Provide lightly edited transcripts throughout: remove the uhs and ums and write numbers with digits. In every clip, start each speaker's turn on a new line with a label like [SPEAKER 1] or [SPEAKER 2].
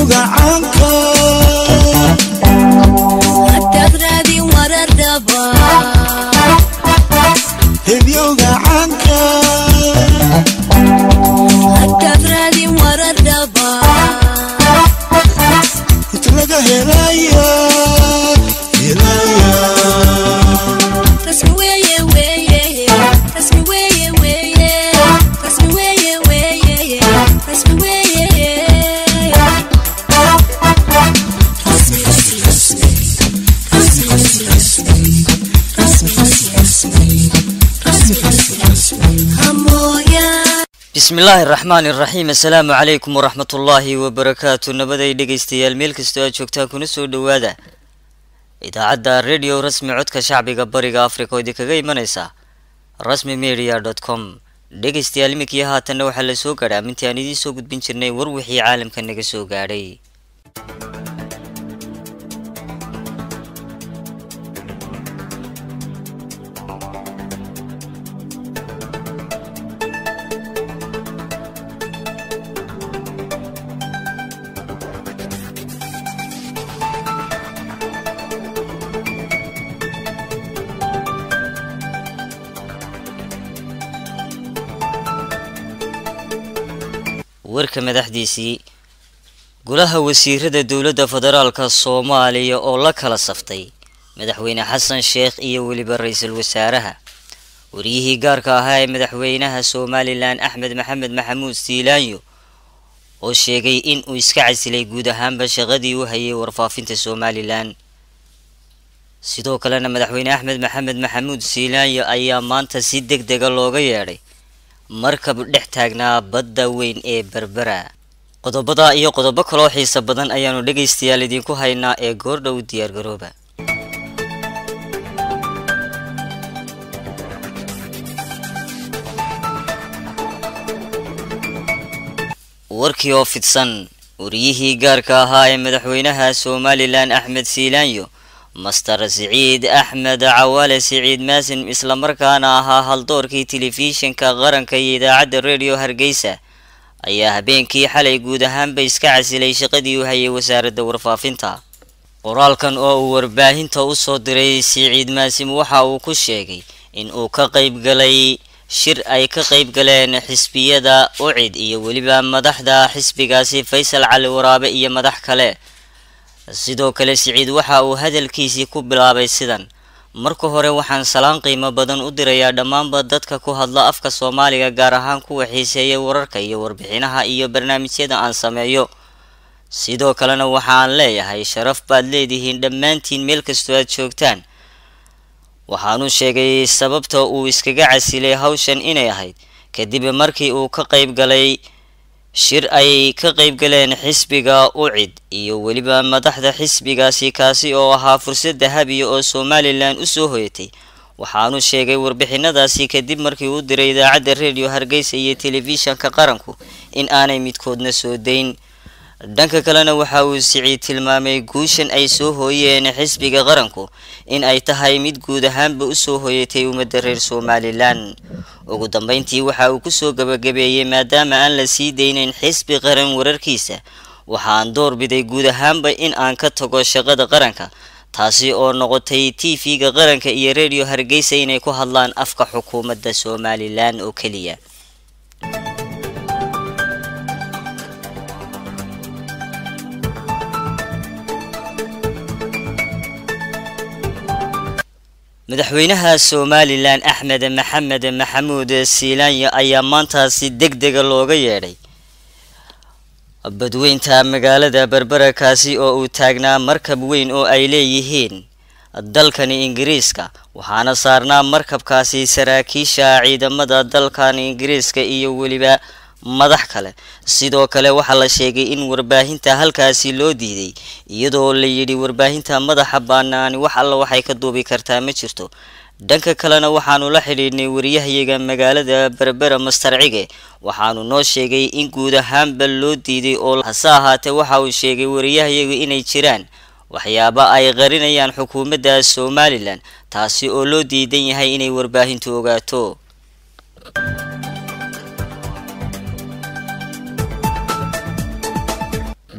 [SPEAKER 1] هبيوغا عنكا
[SPEAKER 2] هتغردي ورا الربا
[SPEAKER 1] هبيوغا عنكا
[SPEAKER 2] هتغردي ورا الربا
[SPEAKER 1] تلقى هلايا هلايا
[SPEAKER 2] رسمي ويا ويا رسمي ويا ويا رسمي ويا ويا رسمي ويا رسمي رسمي رسمي رسمي رسمي رسمي رسمي رسمي رسمي همويا
[SPEAKER 3] بسم الله الرحمن الرحيم. السلام عليكم ورحمة الله وبركاته. نبدأ دقيستيال ميل كستو جوجتا كنا سو دوادا إذا عدى الراديو رسمي عدك شعبي قبرق أفريقيا وديك غي منيسا رسمي media.com دقيستيال ميكي هاتن نوحا لسو قدا من تياني دي سو قد بنشرني وروحي عالم كنك سو قادي. warka madaxdiisii golaha wasiirada dawladda federaalka Soomaaliya oo la kala saftay madaxweyne Xasan Sheekh iyo waliba ra'iisul wasaaraha wariyihii gaarka ahaa ee madaxweynaha Somaliland Axmed Maxamed Maxamuud Siilaanyo oo sheegay in uu iska casilay guud ahaanba shaqadii uu hayay warfaafinta Somaliland. sidoo kalena madaxweyne Axmed Maxamed Maxamuud Siilaanyo ayaa maanta si degdeg ah looga yeeray markab dhex taagnaa badda weyn ee Berbera. qodobada iyo qodobo kale oo xiiso badan ayaanu dhageystayaal idinku haynaa ee goor dhow diyaar garooba. warkii oo fidsan wariyihii gaarka ahaa ee madaxweynaha Somaliland Axmed Siilaanyo مستر سعيد أحمد عوالة سعيد ماسن إسلام مركانا ها هالدوركي تلفزيون كغرن كي إذاعة الراديو هرقيسة أيها بينكي حالي قودهان بيسكا عسلي شقدي وهي وسارة دور فافنتا قرال كان أو ورباهن توصو دري سعيد ماسن وحا وكشيكي إن أو كقيب قلي شر أي كقيب قلين حسبية دا أعيد إيا ولبا مدح دا حسبي قاسي فيصل على ورابة إيا مدح كلي. sidoo kale Siciid waxa uu hadalkiisii ku bilaabay sidan: marka hore waxaan salaan qiimo badan u dirayaa dhamaanba dadka ku hadla afka Soomaaliga gaar ahaan kuwa xiiseeya wararka iyo warbixinaha iyo barnaamijyada aan sameeyo. sidoo kalena waxaan leeyahay sharaf baad leedihiin dhammaantiin meel kasta aad joogtaan. waxaanu sheegay sababta uu iskaga casilay hawshan inay ahayd kadib markii uu ka qayb galay shir ay ka qayb galeen xisbiga UCID iyo waliba madaxda xisbigaasi kaasi oo ahaa fursad dahabi oo Somaliland u soo hoyatay. waxaanu sheegay warbixinadaasi kadib markii uu diray idaacadda radio Hargeysa iyo telefishinka qaranku in aanay midkoodna soo deyn. dhanka kalena waxa uu Siciid tilmaamay guushan ay soo hooyeen xisbiga qaranku in ay tahay mid guud ahaanba u soo hooyatay ummadda reer Somaliland. ugu dambeyntii waxa uu ku soo gabagabeeyay maadaama aan la sii deynin xisbi qaran wararkiisa waxaan doorbiday guud ahaanba in aan ka tago shaqada qaranka taasi oo noqotay TV-ga qaranka iyo radio Hargeysa inay ku hadlaan afka xukuumadda Somaliland oo kaliya. madaxweynaha Somaliland Axmed Maxamed Maxamuud Siilaanyo ayaa maanta si degdeg ah looga yeeray badweynta magaalada Berbera kaasi oo uu taagnaa markab weyn oo ay leeyihiin dalkan Ingiriiska waxaana saarnaa markabkaasi saraakiisha ciidamada dalkan Ingiriiska iyo waliba madax kale. sidoo kale waxa la sheegay in warbaahinta halkaasi loo diiday iyadoo la yiri warbaahinta madaxa bannaan wax alla waxay ka duubi kartaa ma jirto. dhanka kalena waxaanu la xiriirnay wariyahayaga magaalada Berbera Master Cige waxaanu noo sheegay in guud ahaanba loo diiday oo hase ahaatee waxa uu sheegay wariyahayagu inay jiraan waxyaabo ay qarinayaan xukuumadda Somaliland taasi oo loo diidan yahay inay warbaahintu ogaato.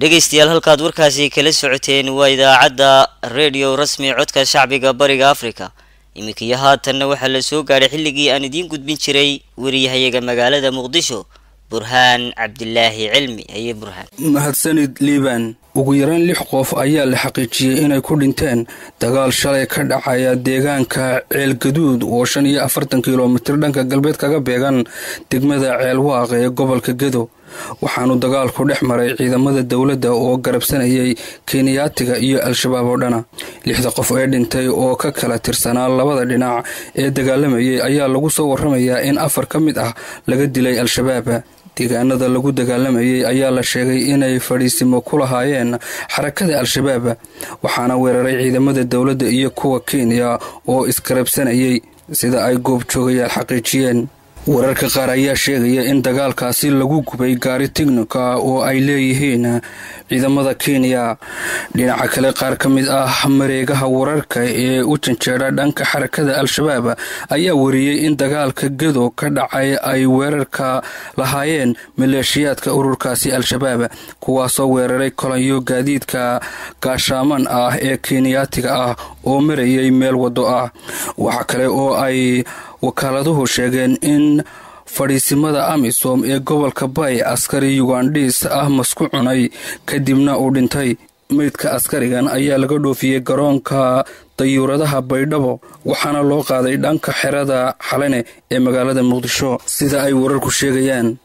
[SPEAKER 3] dhegeystayaal halkaad warkaasi kala socoteen waa idaacadda radio rasmi codka shacbiga bariga Afrika iminkii haatanna waxa la soo gaaray xilligii aan idin gudbin jiray wariyahayaga magaalada Muqdisho Burhaan Cabdillaahi Cilmi ay Burhaan
[SPEAKER 4] mahadsanid Liban ugu yaraan 6 qof ayaa la xaqiijiyay inay ku dhinteen dagaal shalay ka dhacaya deegaanka Ceel Gaduud oo 45 kiiloomitir dhanka galbeed kaga beegan degmada Ceel Waaq ee gobolka Gedo waxaanu dagaalku dhex maray ciidamada dawladda oo garabsanayay Kenyaatiga iyo Al-Shabaab oo dhana 6 qof ee dhintay oo ka kala tirsanaa labada dhinac ee dagaalamayay ayaa lagu soo waramayaa in 4 ka mid ah laga dilay Al-Shabaab deegaanada lagu dagaalamayay ayaa la sheegay inay fadhiisimo ku lahaayeen xarakada Al-Shabaab waxaana weeraray ciidamada dawladda iyo kuwa Kenya oo iskarabsanayay sida ay goob joogayaan xaqiijiyeen wararka qaar ayaa sheegaya in dagaalkaasi lagu gubay gaari tiknika oo ay leeyihiin ciidamada Kenya dhinaca kale qaar ka mid ah mareegaha wararka ee u janjeera dhanka xarakada Al-Shabaab ayaa wariyay in dagaalka Gedo ka dhacay ay weerarka lahaayeen maleeshiyaadka ururkaasi Al-Shabaab kuwaasoo weeraray kolonyo gaadiidka gaashaaman ah ee Kenyaatiga ah oo marayay meel wado ah waxa kale oo ay wakaladuhu sheegeen in fadhiisimada Amisom ee gobolka Bay askari Ugandis ah masku cunay kadibna uu dhintay meydka askarigan ayaa laga dhoofiyay garoonka dayuuradaha Baydhabo waxaana loo qaaday dhanka xerada Xalane ee magaalada Muqdisho sida ay wararku sheegayaan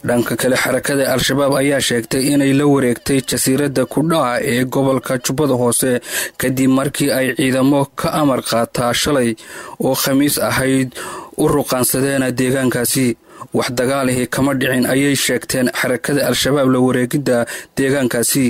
[SPEAKER 4] dhanka kale xarakada Al-Shabaab ayaa sheegtay inay la wareegtay jasiiradda Kudhaa ee gobolka Jubbada Hoose kadib markii ay ciidamo ka amar qaataa shalay oo Khamiis ahayd u ruqansadeen deegaankaasi wax dagaalahi kama dhicin ayay sheegteen xarakada Al-Shabaab la wareegida deegaankaasi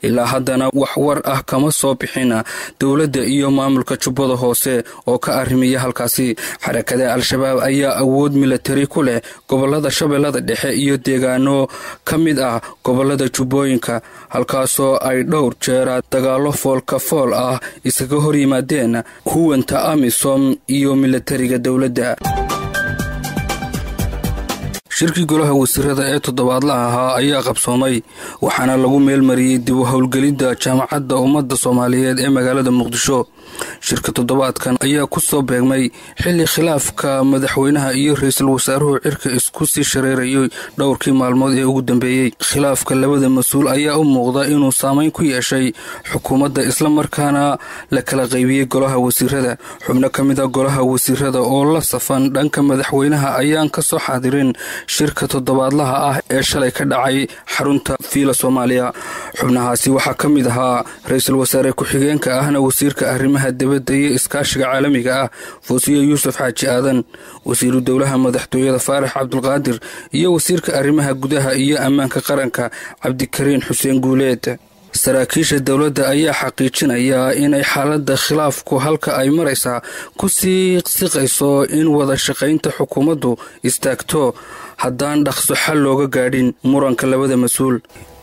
[SPEAKER 4] ilaa haddana wax war ah kama soo bixin dawladda iyo maamulka Jubbada Hoose oo ka arrimiya halkaasi xarakada Al-Shabaab ayaa awood military ku leh gobolada Shabeellada Dhexe iyo deegaano ka mid ah gobolada Jubbooyinka halkaasoo ay dhowr jeer dagaalo foolka fool ah isaga hor yimaadeen huwanta Amisom iyo militariga dawladda shirkii golaha wasiirada ee toddobaadlaha ahaa ayaa qabsoomay waxaana lagu meel mariyay dib u howlgelida jaamacadda ummadda Soomaaliyeed ee magaalada Muqdisho shirka toddobaadkan ayaa ku soo beegmay xilli khilaafka madaxweynaha iyo ra'iisul wasaaruhu cirka isku sii shareerayay dhowrkii maalmood ee ugu dambeeyay khilaafka labada mas'uul ayaa u muuqda inuu saameyn ku yeeshay xukuumadda isla markaana la kala qaybiyay golaha wasiirada xubno ka mid ah golaha wasiirada oo la safan dhanka madaxweynaha ayaan ka soo xaadirin shirka toddobaadlaha ah ee shalay ka dhacay xarunta Fiila Soomaaliya xubnahaasi waxa ka mid ahaa ra'iisul wasaare ku-xigeenka ahna wasiirka arrimaha dibadda iyo iskaashiga caalamiga ah Fuusiyo Yuusuf Xaaji Aadan wasiiru dawlaha madaxtooyada Faarax Cabdulqaadir iyo wasiirka arrimaha gudaha iyo ammaanka qaranka Cabdikariin Xuseen Guuleed saraakiisha dawladda ayaa xaqiijinaya inay xaaladda khilaafku halka ay maraysaa ku sii siqayso in wada shaqaynta xukuumaddu istaagto haddaan dhaqso xal looga gaadhin muranka labada mas'uul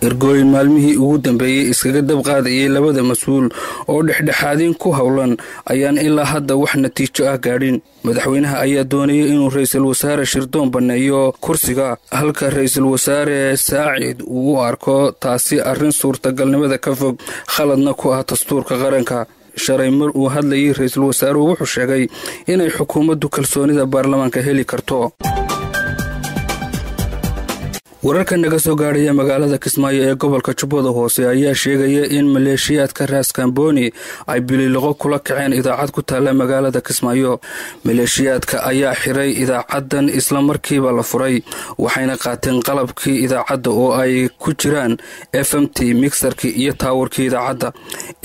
[SPEAKER 4] ergooyin maalmihii ugu dambeeyay iskaga dab qaadayay labada mas'uul oo dhexdhexaadin ku howlan ayaan ilaa hadda wax natiijo ah gaadhin madaxweynaha ayaa doonayay inuu ra'iisul wasaare Shirdoon baneeyo kursiga halka ra'iisul wasaare Saacid uu u arko taasi arrin suurtagalnimada ka fog khaladna ku ah dastuurka qaranka shalay mar uu hadlayay ra'iisul wasaaruhu wuxuu sheegay inay xukuumaddu kalsoonida baarlamaanka heli karto wararka naga soo gaaraya magaalada Kismaayo ee gobolka Jubbada Hoose ayaa sheegaya in maleeshiyaadka Raas Kamboni ay bililoqo kula kaceen idaacad ku taala magaalada Kismaayo maleeshiyaadka ayaa xiray idaacadan isla markiiba la furay waxayna qaateen qalabkii idaacadda oo ay ku jiraan FMT mixerkii iyo taawarkii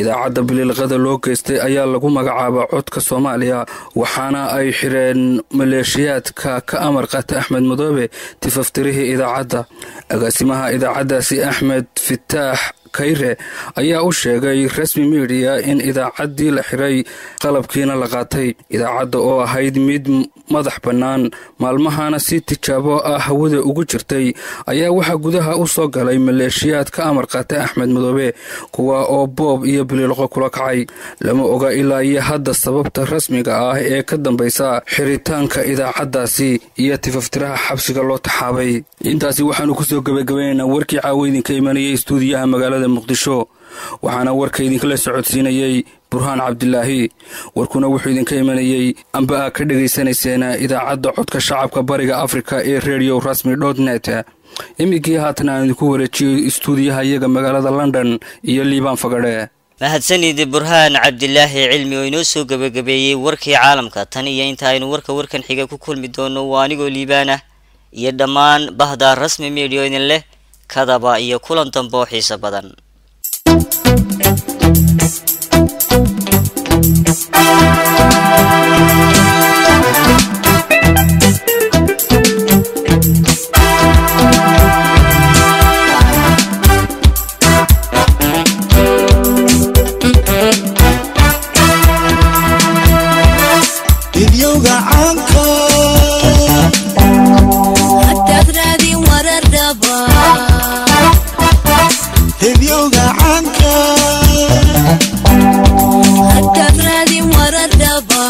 [SPEAKER 4] idaacadda bililoqada loo geystay ayaa lagu magacaabaa codka Soomaaliya waxaana ay xireen maleeshiyaadka ka amar qaata Axmed Madoobe tifaftirihii idaacadda agaasimaha idaacadaasi Axmed Fitaax Kayre ayaa u sheegay rasmi media in idaacaddii la xiray qalabkiina la qaatay idaacadda oo ahayd mid madax bannaan maalmahana si tijaabo ah hawada ugu jirtay ayaa waxa gudaha u soo galay maleeshiyaad ka amar qaata Axmed Madoobe kuwa oo boob iyo bililoqo kula kacay lama oga ilaa iyo hadda sababta rasmiga ah ee ka dambaysa xiritaanka idaacadaasi iyo tifaftiraha xabsiga loo taxaabay intaasi waxaanu ku soo gabagabeynaa warkii caawidiinka imanayay stuudiyaha magaalada magaalada muqdisho waxaana warka idinkala socodsiinayay burhaan cabdilaahi warkuna wuxuu idinka imanayay amba aad ka dhagaysanayseen idaacadda codka shacabka bariga afrika ee radio rasmi.net imikii haatan aan idinku wareejiyo istuudiyaha iyaga magaalada london iyo liibaan fagadhe
[SPEAKER 3] mahadsanid burhaan cabdilaahi cilmi oo inoo soo gabagabeeyey warkii caalamka tan iyo inta aynu warkan xiga ku kulmi doono waa anigoo liibaan ah iyo dhammaan bahda rasmi media idin leh kadaba iyo kulan dambe oo xiiso badan
[SPEAKER 1] Videoga caanka
[SPEAKER 2] hadaad raadin warar dhaba
[SPEAKER 1] Videoga caanka
[SPEAKER 2] hadaad raadin warar dhaba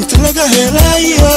[SPEAKER 1] inta laga helayo